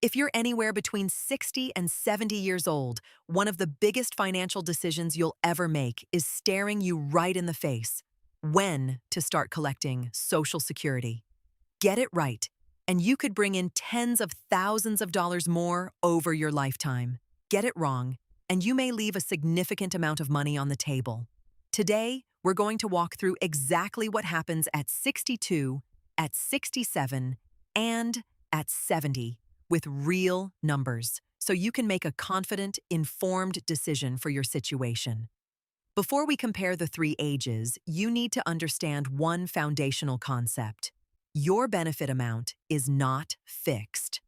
If you're anywhere between 60 and 70 years old, one of the biggest financial decisions you'll ever make is staring you right in the face: when to start collecting Social Security. Get it right, and you could bring in tens of thousands of dollars more over your lifetime. Get it wrong, and you may leave a significant amount of money on the table. Today, we're going to walk through exactly what happens at 62, at 67, and at 70 with real numbers, so you can make a confident, informed decision for your situation. Before we compare the three ages, you need to understand one foundational concept. Your benefit amount is not fixed.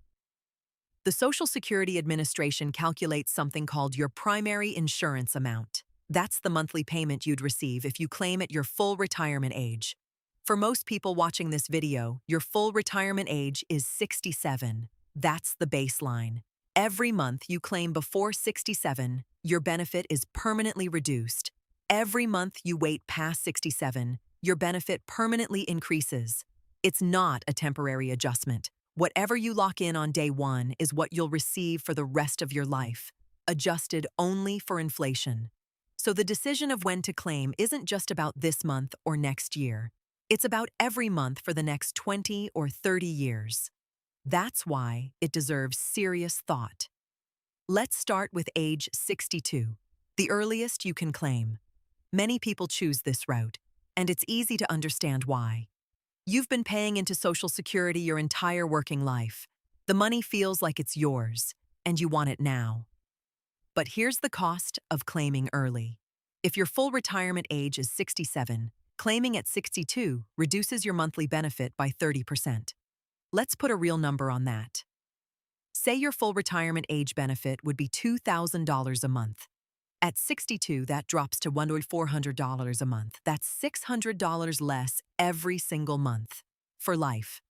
The Social Security Administration calculates something called your primary insurance amount. That's the monthly payment you'd receive if you claim at your full retirement age. For most people watching this video, your full retirement age is 67. That's the baseline. Every month you claim before 67, your benefit is permanently reduced. Every month you wait past 67, your benefit permanently increases. It's not a temporary adjustment. Whatever you lock in on day one is what you'll receive for the rest of your life, adjusted only for inflation. So the decision of when to claim isn't just about this month or next year. It's about every month for the next 20 or 30 years. That's why it deserves serious thought. Let's start with age 62, the earliest you can claim. Many people choose this route, and it's easy to understand why. You've been paying into Social Security your entire working life. The money feels like it's yours, and you want it now. But here's the cost of claiming early. If your full retirement age is 67, claiming at 62 reduces your monthly benefit by 30%. Let's put a real number on that. Say your full retirement age benefit would be $2,000 a month. At 62, that drops to $1,400 a month. That's $600 less every single month, for life.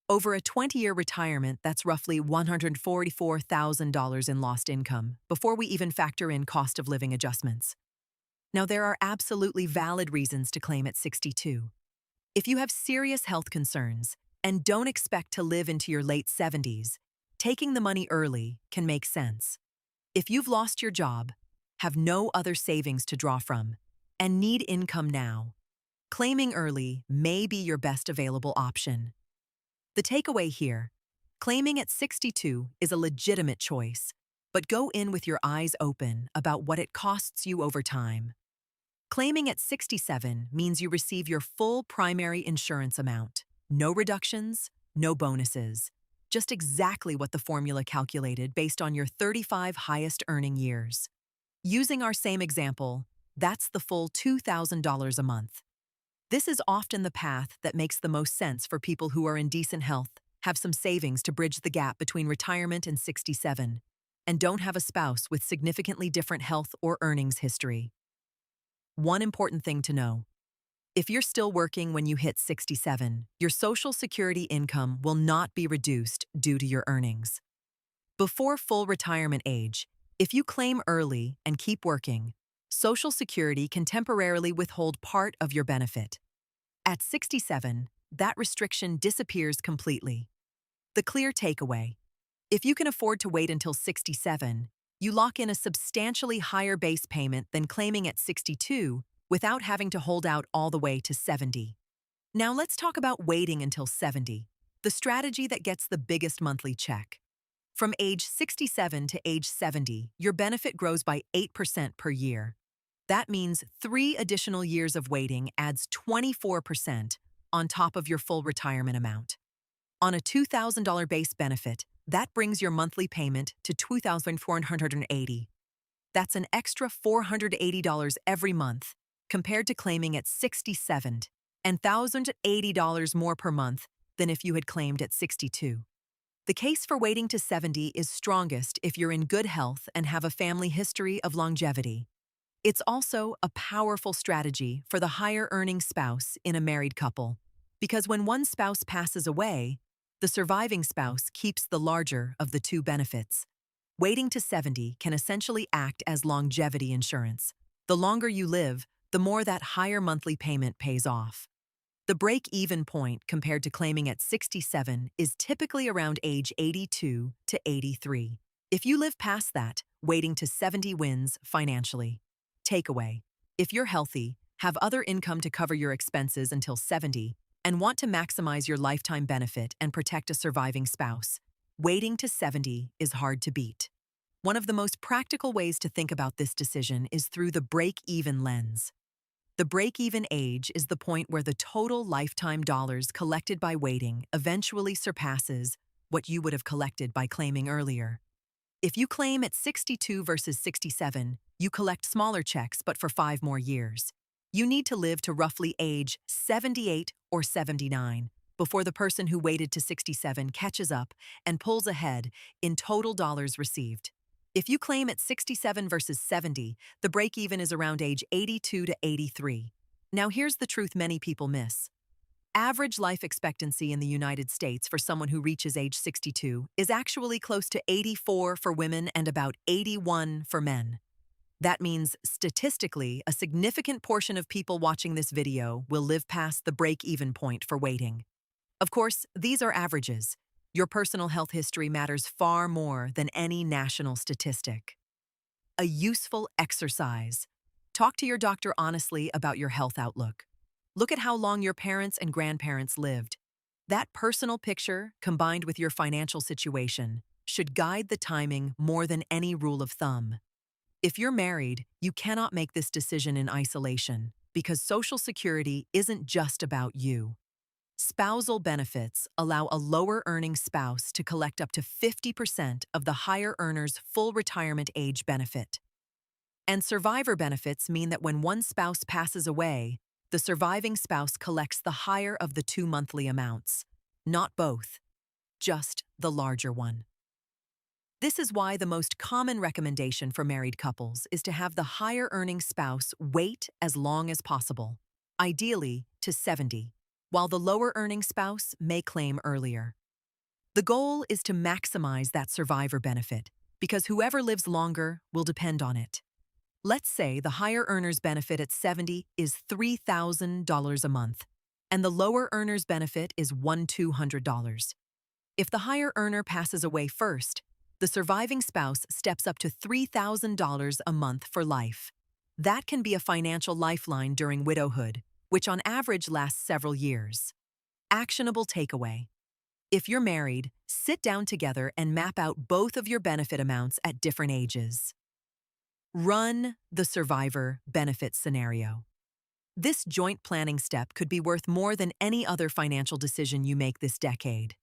Over a 20-year retirement, that's roughly $144,000 in lost income, before we even factor in cost of living adjustments. Now, there are absolutely valid reasons to claim at 62. If you have serious health concerns and don't expect to live into your late 70s, taking the money early can make sense. If you've lost your job, have no other savings to draw from, and need income now, claiming early may be your best available option. The takeaway here: claiming at 62 is a legitimate choice, but go in with your eyes open about what it costs you over time. Claiming at 67 means you receive your full primary insurance amount. No reductions, no bonuses. Just exactly what the formula calculated based on your 35 highest earning years. Using our same example, that's the full $2,000 a month. This is often the path that makes the most sense for people who are in decent health, have some savings to bridge the gap between retirement and 67, and don't have a spouse with significantly different health or earnings history. One important thing to know: if you're still working when you hit 67, your Social Security income will not be reduced due to your earnings. Before full retirement age, if you claim early and keep working, Social Security can temporarily withhold part of your benefit. At 67, that restriction disappears completely. The clear takeaway: if you can afford to wait until 67, you lock in a substantially higher base payment than claiming at 62 without having to hold out all the way to 70. Now let's talk about waiting until 70, the strategy that gets the biggest monthly check. From age 67 to age 70, your benefit grows by 8% per year. That means 3 additional years of waiting adds 24% on top of your full retirement amount. On a $2,000 base benefit, that brings your monthly payment to $2,480. That's an extra $480 every month compared to claiming at 67, and $1,080 more per month than if you had claimed at 62. The case for waiting to 70 is strongest if you're in good health and have a family history of longevity. It's also a powerful strategy for the higher-earning spouse in a married couple, because when one spouse passes away, the surviving spouse keeps the larger of the two benefits. Waiting to 70 can essentially act as longevity insurance. The longer you live, the more that higher monthly payment pays off. The break-even point compared to claiming at 67 is typically around age 82 to 83. If you live past that, waiting to 70 wins financially. Takeaway: if you're healthy, have other income to cover your expenses until 70, and want to maximize your lifetime benefit and protect a surviving spouse, waiting to 70 is hard to beat. One of the most practical ways to think about this decision is through the break-even lens. The break-even age is the point where the total lifetime dollars collected by waiting eventually surpasses what you would have collected by claiming earlier. If you claim at 62 versus 67, you collect smaller checks but for 5 more years. You need to live to roughly age 78 or 79 before the person who waited to 67 catches up and pulls ahead in total dollars received. If you claim at 67 versus 70, the break-even is around age 82 to 83. Now here's the truth many people miss. Average life expectancy in the United States for someone who reaches age 62 is actually close to 84 for women and about 81 for men. That means, statistically, a significant portion of people watching this video will live past the break-even point for waiting. Of course, these are averages. Your personal health history matters far more than any national statistic. A useful exercise. Talk to your doctor honestly about your health outlook. Look at how long your parents and grandparents lived. That personal picture, combined with your financial situation, should guide the timing more than any rule of thumb. If you're married, you cannot make this decision in isolation because Social Security isn't just about you. Spousal benefits allow a lower-earning spouse to collect up to 50% of the higher earner's full retirement age benefit. And survivor benefits mean that when one spouse passes away, the surviving spouse collects the higher of the 2 monthly amounts, not both, just the larger one. This is why the most common recommendation for married couples is to have the higher-earning spouse wait as long as possible, ideally to 70, while the lower-earning spouse may claim earlier. The goal is to maximize that survivor benefit because whoever lives longer will depend on it. Let's say the higher earner's benefit at 70 is $3,000 a month, and the lower earner's benefit is $1,200. If the higher earner passes away first, the surviving spouse steps up to $3,000 a month for life. That can be a financial lifeline during widowhood, which on average lasts several years. Actionable takeaway. If you're married, sit down together and map out both of your benefit amounts at different ages. Run the survivor benefit scenario. This joint planning step could be worth more than any other financial decision you make this decade.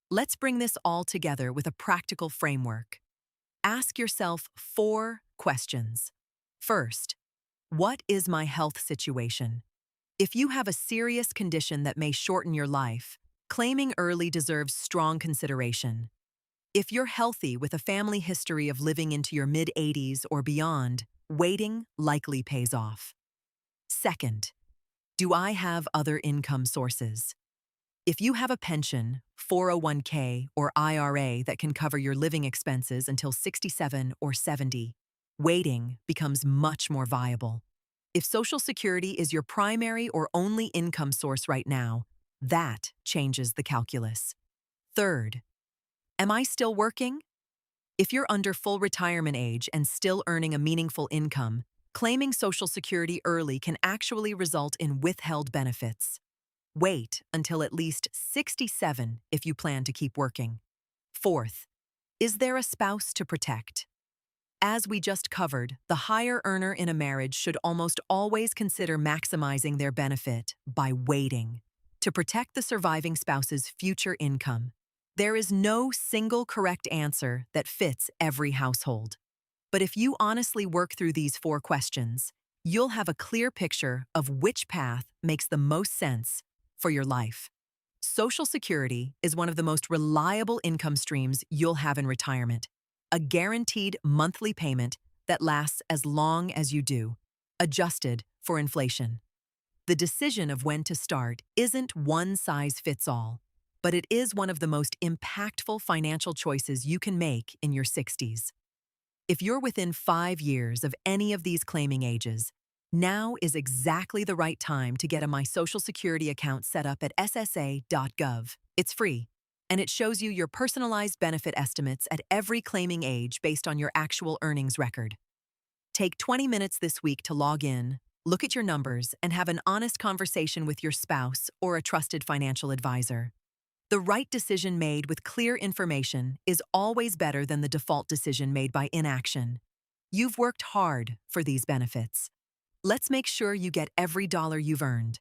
Let's bring this all together with a practical framework. Ask yourself 4 questions. First, what is my health situation? If you have a serious condition that may shorten your life, claiming early deserves strong consideration. If you're healthy with a family history of living into your mid-80s or beyond, waiting likely pays off. Second, do I have other income sources? If you have a pension, 401k, or IRA that can cover your living expenses until 67 or 70, waiting becomes much more viable. If Social Security is your primary or only income source right now, that changes the calculus. Third, am I still working? If you're under full retirement age and still earning a meaningful income, claiming Social Security early can actually result in withheld benefits. Wait until at least 67 if you plan to keep working. Fourth, is there a spouse to protect? As we just covered, the higher earner in a marriage should almost always consider maximizing their benefit by waiting to protect the surviving spouse's future income. There is no single correct answer that fits every household. But if you honestly work through these 4 questions, you'll have a clear picture of which path makes the most sense for your life. Social Security is one of the most reliable income streams you'll have in retirement. A guaranteed monthly payment that lasts as long as you do, adjusted for inflation. The decision of when to start isn't one size fits all, but it is one of the most impactful financial choices you can make in your 60s. If you're within 5 years of any of these claiming ages, Now is exactly the right time to get a My Social Security account set up at ssa.gov. It's free, and it shows you your personalized benefit estimates at every claiming age based on your actual earnings record. Take 20 minutes this week to log in, look at your numbers, and have an honest conversation with your spouse or a trusted financial advisor. The right decision made with clear information is always better than the default decision made by inaction. You've worked hard for these benefits. Let's make sure you get every dollar you've earned.